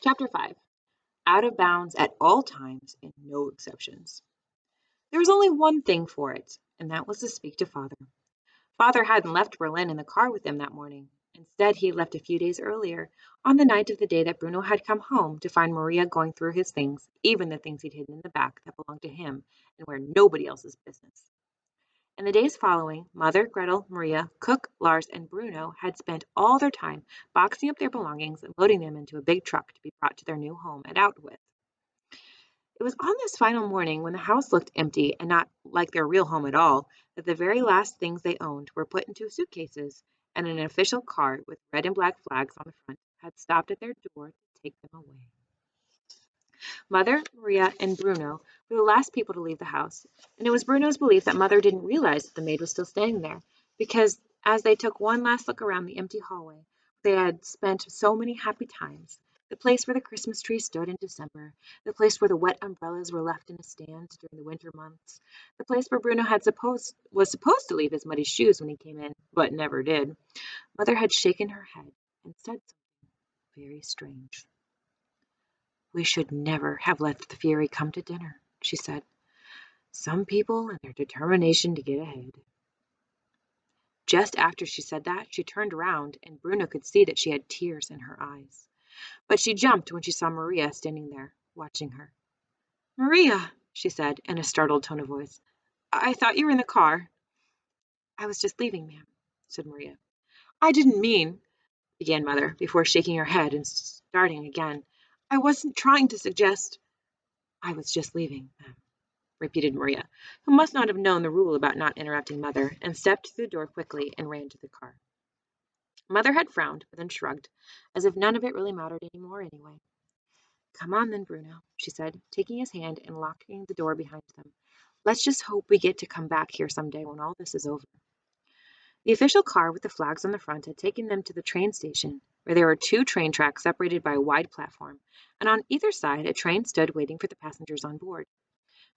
Chapter 5. Out of bounds at all times and no exceptions. There was only one thing for it, and that was to speak to Father. Father hadn't left Berlin in the car with them that morning. Instead, he had left a few days earlier, on the night of the day that Bruno had come home to find Maria going through his things, even the things he'd hidden in the back that belonged to him and were nobody else's business. In the days following, Mother, Gretel, Maria, Cook, Lars, and Bruno had spent all their time boxing up their belongings and loading them into a big truck to be brought to their new home at Outwith. It was on this final morning, when the house looked empty and not like their real home at all, that the very last things they owned were put into suitcases, and an official car with red and black flags on the front had stopped at their door to take them away. Mother, Maria, and Bruno were the last people to leave the house, and it was Bruno's belief that Mother didn't realize that the maid was still staying there, because as they took one last look around the empty hallway, they had spent so many happy times. The place where the Christmas tree stood in December, the place where the wet umbrellas were left in a stand during the winter months, the place where Bruno was supposed to leave his muddy shoes when he came in, but never did. Mother had shaken her head and said something very strange. "We should never have let the Fury come to dinner," she said. "Some people and their determination to get ahead." Just after she said that, she turned around, and Bruno could see that she had tears in her eyes. But she jumped when she saw Maria standing there, watching her. "Maria," she said, in a startled tone of voice, "I thought you were in the car." "I was just leaving, ma'am," said Maria. "I didn't mean," began Mother, before shaking her head and starting again. "I wasn't trying to suggest—" "I was just leaving, ma'am," repeated Maria, who must not have known the rule about not interrupting Mother, and stepped through the door quickly and ran to the car. Mother had frowned, but then shrugged, as if none of it really mattered any more anyway. "Come on then, Bruno," she said, taking his hand and locking the door behind them. "Let's just hope we get to come back here someday when all this is over." The official car with the flags on the front had taken them to the train station, where there were two train tracks separated by a wide platform, and on either side a train stood waiting for the passengers on board.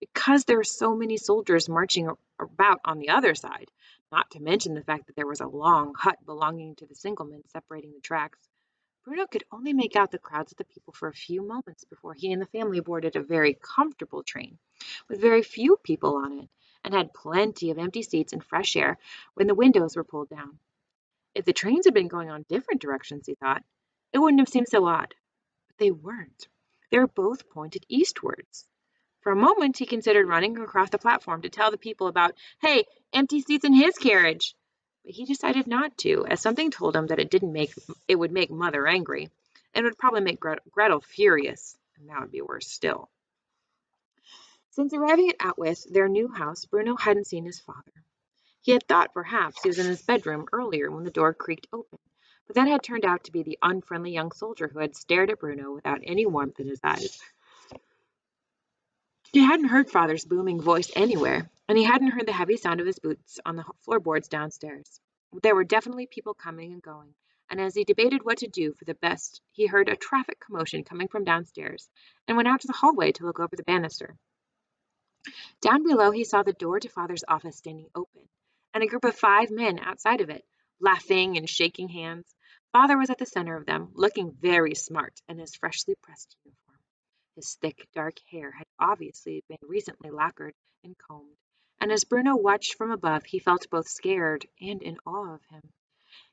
Because there were so many soldiers marching about on the other side, not to mention the fact that there was a long hut belonging to the signalman separating the tracks, Bruno could only make out the crowds of the people for a few moments before he and the family boarded a very comfortable train, with very few people on it, and had plenty of empty seats and fresh air when the windows were pulled down. If the trains had been going on different directions, he thought, it wouldn't have seemed so odd. But they weren't. They were both pointed eastwards. For a moment he considered running across the platform to tell the people about, hey, empty seats in his carriage. But he decided not to, as something told him that it would make Mother angry, and would probably make Gretel furious, and that would be worse still. Since arriving at Outwith, their new house, Bruno hadn't seen his father. He had thought perhaps he was in his bedroom earlier when the door creaked open, but that had turned out to be the unfriendly young soldier who had stared at Bruno without any warmth in his eyes. He hadn't heard Father's booming voice anywhere, and he hadn't heard the heavy sound of his boots on the floorboards downstairs. There were definitely people coming and going, and as he debated what to do for the best, he heard a traffic commotion coming from downstairs, and went out to the hallway to look over the banister. Down below he saw the door to Father's office standing open, and a group of 5 men outside of it, laughing and shaking hands. Father was at the center of them, looking very smart in his freshly pressed uniform. His thick, dark hair had obviously been recently lacquered and combed, and as Bruno watched from above, he felt both scared and in awe of him.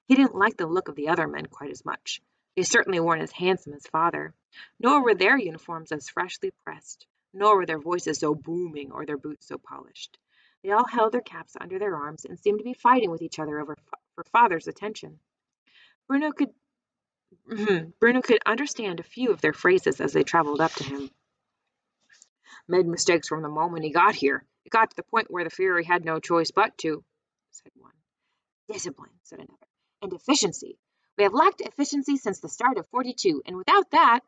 He didn't like the look of the other men quite as much. They certainly weren't as handsome as Father, nor were their uniforms as freshly pressed, nor were their voices so booming or their boots so polished. They all held their caps under their arms and seemed to be fighting with each other for Father's attention. Bruno could Bruno could understand a few of their phrases as they traveled up to him. "Made mistakes from the moment he got here. It got to the point where the Fury had no choice but to," said one. "Discipline," said another, "and efficiency. We have lacked efficiency since the start of 42, and without that—"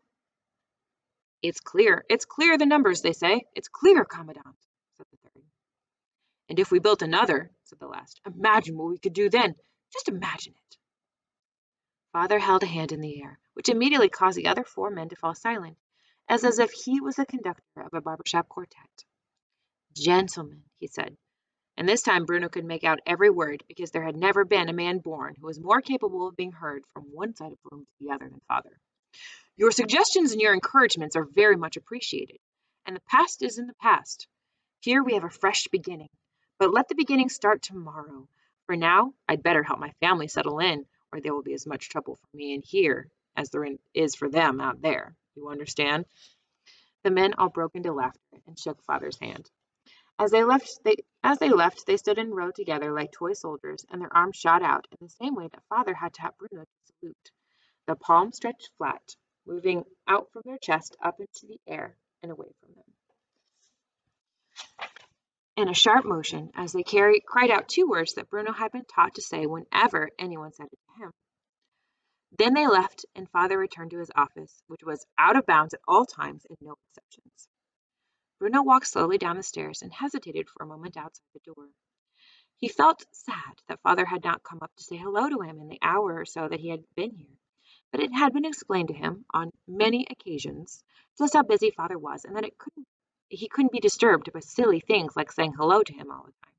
It's clear the numbers, they say. It's clear, Commandant," said the third. "And if we built another," said the last, "imagine what we could do then. Just imagine it." Father held a hand in the air, which immediately caused the other 4 men to fall silent, as if he was the conductor of a barbershop quartet. "Gentlemen," he said, and this time Bruno could make out every word, because there had never been a man born who was more capable of being heard from one side of the room to the other than Father. Your suggestions and your encouragements are very much appreciated, and the past is in the past. Here we have a fresh beginning, but let the beginning start tomorrow. For now, I'd better help my family settle in, or there will be as much trouble for me in here as is for them out there. You understand?" The men all broke into laughter and shook Father's hand. As they left, they stood in a row together like toy soldiers, and their arms shot out in the same way that Father had taught Bruno to salute. The palms stretched flat, moving out from their chest up into the air and away from them. In a sharp motion, as they cried out two words that Bruno had been taught to say whenever anyone said it to him. Then they left, and Father returned to his office, which was out of bounds at all times and no exceptions. Bruno walked slowly down the stairs and hesitated for a moment outside the door. He felt sad that Father had not come up to say hello to him in the hour or so that he had been here, but it had been explained to him on many occasions just how busy Father was, and that he couldn't be disturbed by silly things like saying hello to him all the time.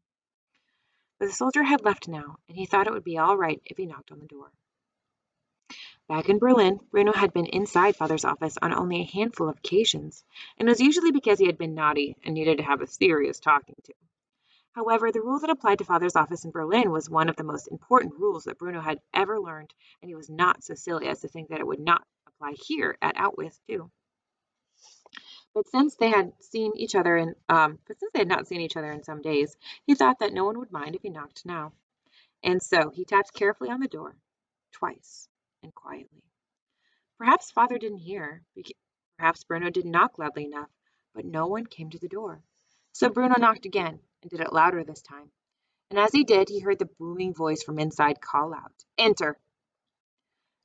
But the soldier had left now, and he thought it would be all right if he knocked on the door. Back in Berlin, Bruno had been inside Father's office on only a handful of occasions, and it was usually because he had been naughty and needed to have a serious talking to. However, the rule that applied to Father's office in Berlin was one of the most important rules that Bruno had ever learned, and he was not so silly as to think that it would not apply here at Outwith too. But since they had not seen each other in some days, he thought that no one would mind if he knocked now. And so he tapped carefully on the door, twice, and quietly. Perhaps Father didn't hear. Perhaps Bruno didn't knock loudly enough, but no one came to the door. So Bruno knocked again, and did it louder this time. And as he did, he heard the booming voice from inside call out, "Enter!"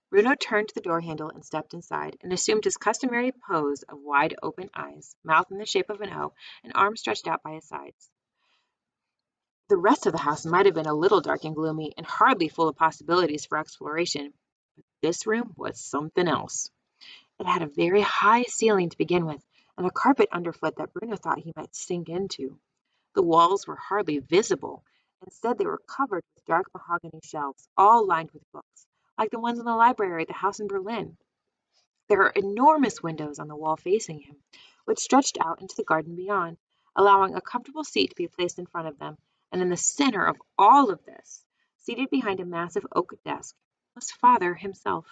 Bruno turned the door handle and stepped inside, and assumed his customary pose of wide open eyes, mouth in the shape of an O, and arms stretched out by his sides. The rest of the house might have been a little dark and gloomy, and hardly full of possibilities for exploration, but this room was something else. It had a very high ceiling to begin with, and a carpet underfoot that Bruno thought he might sink into. The walls were hardly visible. Instead, they were covered with dark mahogany shelves, all lined with books, like the ones in the library at the house in Berlin. There were enormous windows on the wall facing him, which stretched out into the garden beyond, allowing a comfortable seat to be placed in front of them, and in the center of all of this, seated behind a massive oak desk, was Father himself,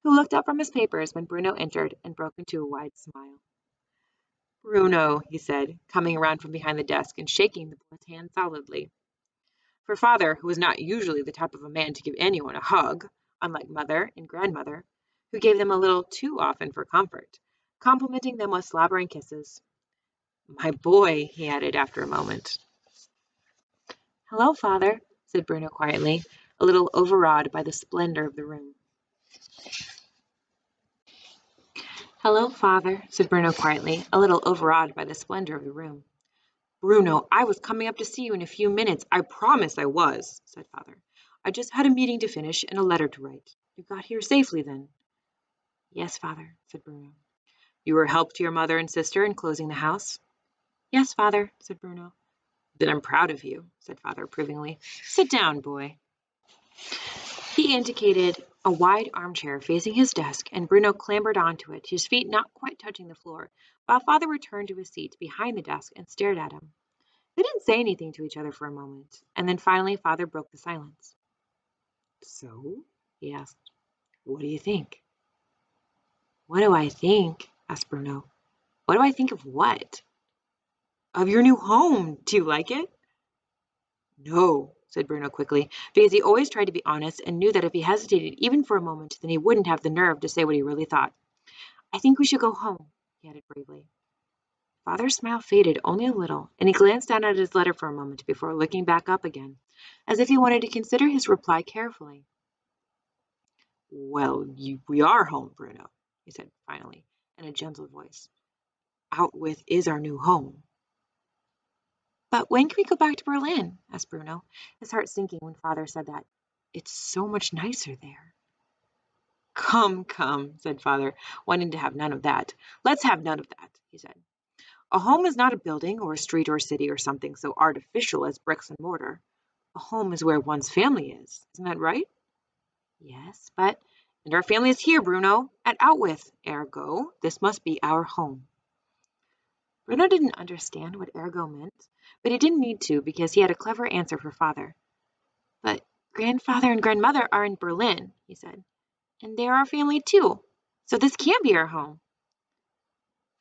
who looked up from his papers when Bruno entered and broke into a wide smile. "Bruno," he said, coming around from behind the desk and shaking the boy's hand solidly. For Father, who was not usually the type of a man to give anyone a hug, unlike Mother and Grandmother, who gave them a little too often for comfort, complimenting them with slobbering kisses. "My boy," he added after a moment. "Hello, Father," said Bruno quietly, a little overawed by the splendor of the room. "Hello, Father," said Bruno quietly, a little overawed by the splendor of the room. "Bruno, I was coming up to see you in a few minutes. I promise I was," said Father. "I just had a meeting to finish and a letter to write. You got here safely then?" "Yes, Father," said Bruno. "You were a help to your mother and sister in closing the house?" "Yes, Father," said Bruno. "Then I'm proud of you," said Father approvingly. "Sit down, boy." He indicated a wide armchair facing his desk, and Bruno clambered onto it, his feet not quite touching the floor, while Father returned to his seat behind the desk and stared at him. They didn't say anything to each other for a moment, and then finally Father broke the silence. "So?" he asked. "What do you think?" "What do I think?" asked Bruno. "What do I think of what?" "Of your new home. Do you like it?" "No," said Bruno quickly, because he always tried to be honest and knew that if he hesitated even for a moment, then he wouldn't have the nerve to say what he really thought. "I think we should go home," he added bravely. Father's smile faded only a little, and he glanced down at his letter for a moment before looking back up again, as if he wanted to consider his reply carefully. "Well, we are home, Bruno," he said finally, in a gentle voice. "Outwith is our new home." "But when can we go back to Berlin?" asked Bruno, his heart sinking when Father said that. "It's so much nicer there." "Come, come," said Father, wanting to have none of that. "Let's have none of that," he said. "A home is not a building or a street or city or something so artificial as bricks and mortar. A home is where one's family is. Isn't that right?" "Yes, but—" And our family is here, Bruno, at Outwith. Ergo, this must be our home. Bruno didn't understand what ergo meant, but he didn't need to because he had a clever answer for father. But grandfather and grandmother are in Berlin, he said, and they're our family too, so this can't be our home.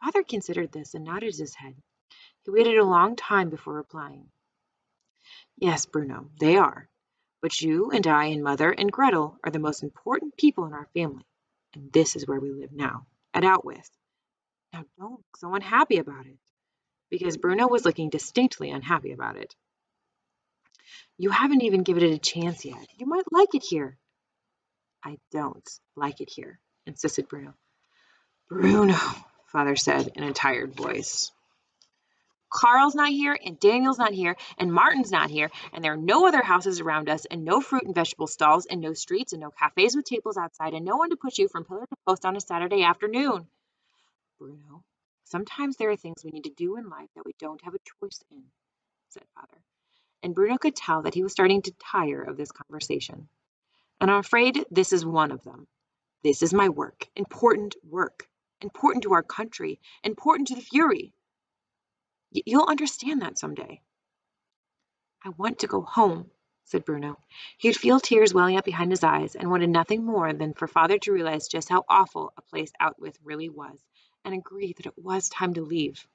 Father considered this and nodded his head. He waited a long time before replying. Yes, Bruno, they are. But you and I and Mother and Gretel are the most important people in our family, and this is where we live now, at Outwith. Now don't look so unhappy about it, because Bruno was looking distinctly unhappy about it. You haven't even given it a chance yet. You might like it here. I don't like it here, insisted Bruno. Bruno, Father said in a tired voice. Carl's not here, and Daniel's not here, and Martin's not here, and there are no other houses around us, and no fruit and vegetable stalls, and no streets, and no cafes with tables outside, and no one to push you from pillar to post on a Saturday afternoon. Bruno, sometimes there are things we need to do in life that we don't have a choice in, said Father. And Bruno could tell that he was starting to tire of this conversation. And I'm afraid this is one of them. This is my work, important to our country, important to the Fury. You'll understand that someday. I want to go home, said Bruno. He could feel tears welling up behind his eyes and wanted nothing more than for Father to realize just how awful a place Outwith really was and agree that it was time to leave.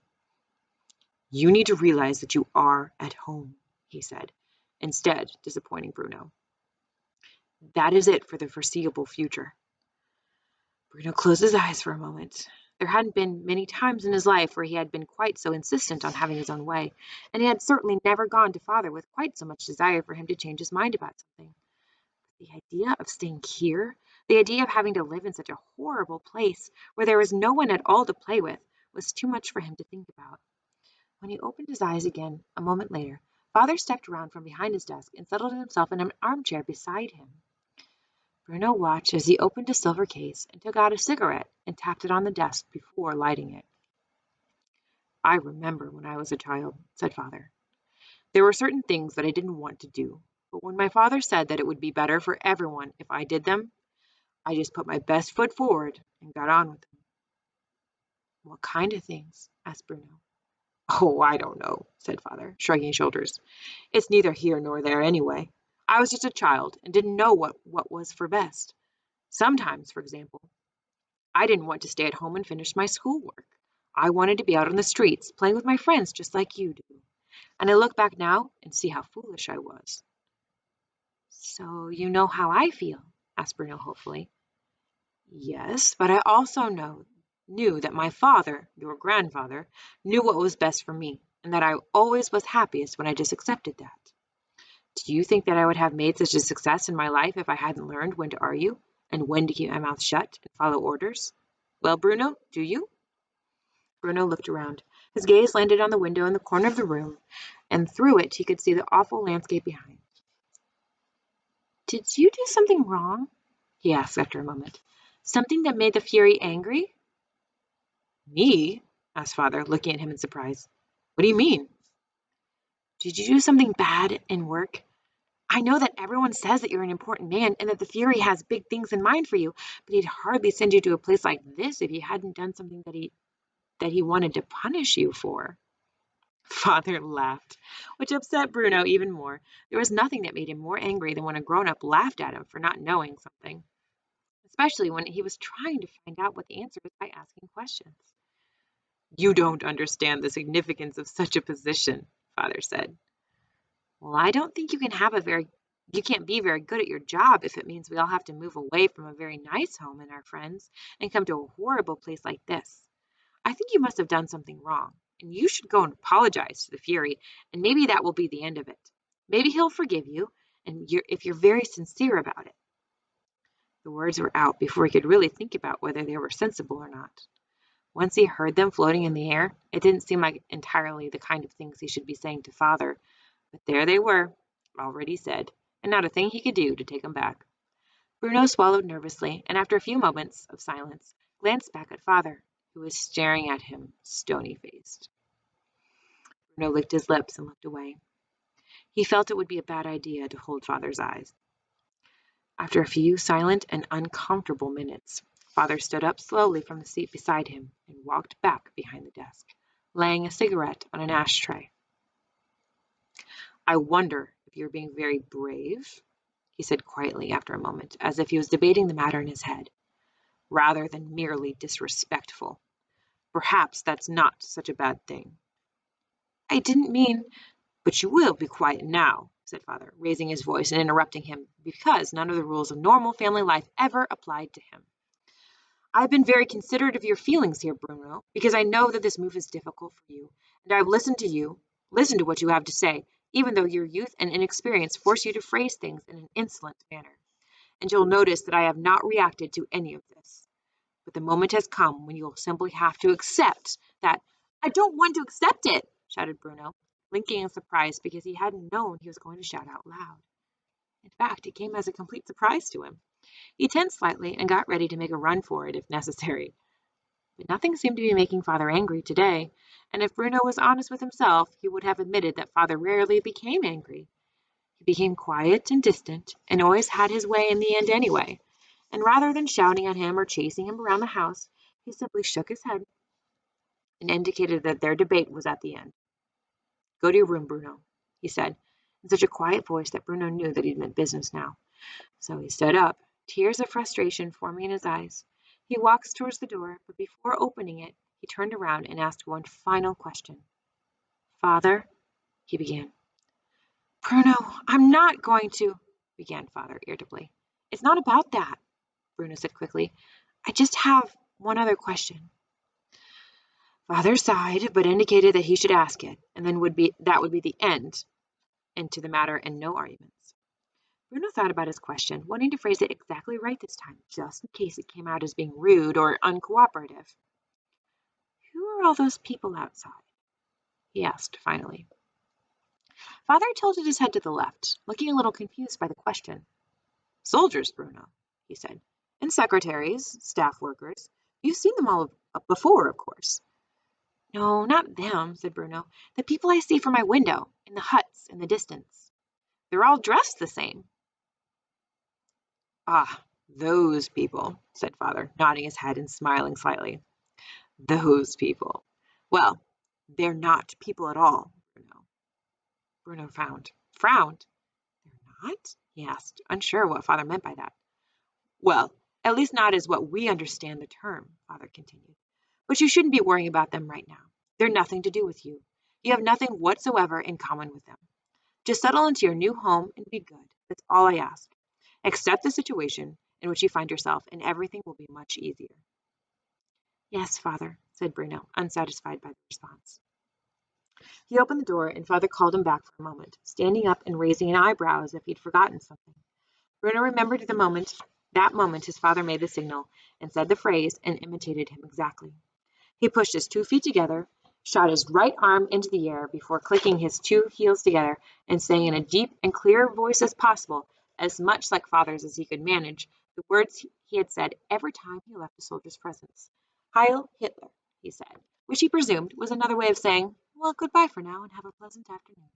You need to realize that you are at home, he said, instead disappointing Bruno. That is it for the foreseeable future. Bruno closed his eyes for a moment. There hadn't been many times in his life where he had been quite so insistent on having his own way, and he had certainly never gone to Father with quite so much desire for him to change his mind about something. But the idea of staying here, the idea of having to live in such a horrible place where there was no one at all to play with, was too much for him to think about. When he opened his eyes again, a moment later, Father stepped around from behind his desk and settled himself in an armchair beside him. Bruno watched as he opened a silver case and took out a cigarette and tapped it on the desk before lighting it. I remember when I was a child, said Father. There were certain things that I didn't want to do, but when my father said that it would be better for everyone if I did them, I just put my best foot forward and got on with them. What kind of things? Asked Bruno. Oh, I don't know, said Father, shrugging his shoulders. It's neither here nor there anyway. I was just a child and didn't know what was for best. Sometimes, for example, I didn't want to stay at home and finish my schoolwork. I wanted to be out on the streets, playing with my friends just like you do. And I look back now and see how foolish I was. So you know how I feel? Asked Bruno hopefully. Yes, but I also knew that my father, your grandfather, knew what was best for me, and that I always was happiest when I just accepted that. Do you think that I would have made such a success in my life if I hadn't learned when to argue and when to keep my mouth shut and follow orders? Well, Bruno, do you? Bruno looked around. His gaze landed on the window in the corner of the room, and through it he could see the awful landscape behind. Did you do something wrong? He asked after a moment. Something that made the Fury angry? Me? Asked Father, looking at him in surprise. What do you mean? Did you do something bad in work? I know that everyone says that you're an important man and that the Fury has big things in mind for you, but he'd hardly send you to a place like this if you hadn't done something that he wanted to punish you for. Father laughed, which upset Bruno even more. There was nothing that made him more angry than when a grown-up laughed at him for not knowing something, especially when he was trying to find out what the answer was by asking questions. You don't understand the significance of such a position, Father said. Well, I don't think you can't be very good at your job if it means we all have to move away from a very nice home and our friends and come to a horrible place like this. I think you must have done something wrong, and you should go and apologize to the Fury, and maybe that will be the end of it. Maybe he'll forgive you, and if you're very sincere about it. The words were out before he could really think about whether they were sensible or not. Once he heard them floating in the air, it didn't seem like entirely the kind of things he should be saying to Father, but there they were, already said, and not a thing he could do to take them back. Bruno swallowed nervously, and after a few moments of silence, glanced back at Father, who was staring at him, stony-faced. Bruno licked his lips and looked away. He felt it would be a bad idea to hold Father's eyes. After a few silent and uncomfortable minutes, Father stood up slowly from the seat beside him and walked back behind the desk, laying a cigarette on an ashtray. "I wonder if you're being very brave," he said quietly after a moment, as if he was debating the matter in his head, "rather than merely disrespectful. Perhaps that's not such a bad thing." "I didn't mean—" "But you will be quiet now," said Father, raising his voice and interrupting him because none of the rules of normal family life ever applied to him. "I've been very considerate of your feelings here, Bruno, because I know that this move is difficult for you, and I've listened to what you have to say, even though your youth and inexperience force you to phrase things in an insolent manner. And you'll notice that I have not reacted to any of this. But the moment has come when you will simply have to accept that—" "I don't want to accept it!" shouted Bruno, blinking in surprise because he hadn't known he was going to shout out loud. In fact, it came as a complete surprise to him. He tensed slightly and got ready to make a run for it if necessary. But nothing seemed to be making Father angry today, and if Bruno was honest with himself, he would have admitted that Father rarely became angry. He became quiet and distant, and always had his way in the end anyway. And rather than shouting at him or chasing him around the house, he simply shook his head and indicated that their debate was at the end. "Go to your room, Bruno," he said, in such a quiet voice that Bruno knew that he'd meant business now. So he stood up, tears of frustration forming in his eyes. He walked towards the door, but before opening it, he turned around and asked one final question. "Father," he began. "Bruno, I'm not going to—" began Father irritably. "It's not about that," Bruno said quickly. "I just have one other question." Father sighed, but indicated that he should ask it, and then that would be the end to the matter and no arguments. Bruno thought about his question, wanting to phrase it exactly right this time, just in case it came out as being rude or uncooperative. "Who are all those people outside?" he asked finally. Father tilted his head to the left, looking a little confused by the question. "Soldiers, Bruno," he said, "and secretaries, staff workers. You've seen them all before, of course." "No, not them," said Bruno. "The people I see from my window, in the huts in the distance. They're all dressed the same." "Ah, those people," said Father, nodding his head and smiling slightly. "Those people. Well, they're not people at all, Bruno." Bruno frowned. Frowned? "They're not?" he asked, unsure what Father meant by that. "Well, at least not as what we understand the term," Father continued. "But you shouldn't be worrying about them right now. They're nothing to do with you. You have nothing whatsoever in common with them. Just settle into your new home and be good. That's all I ask. Accept the situation in which you find yourself, and everything will be much easier." "Yes, Father," said Bruno, unsatisfied by the response. He opened the door, and Father called him back for a moment, standing up and raising an eyebrow as if he'd forgotten something. Bruno remembered that moment his father made the signal and said the phrase and imitated him exactly. He pushed his 2 feet together, shot his right arm into the air before clicking his 2 heels together and saying in a deep and clear voice as possible, as much like Father's as he could manage, the words he had said every time he left a soldier's presence. "Heil Hitler," he said, which he presumed was another way of saying, "Well, goodbye for now and have a pleasant afternoon."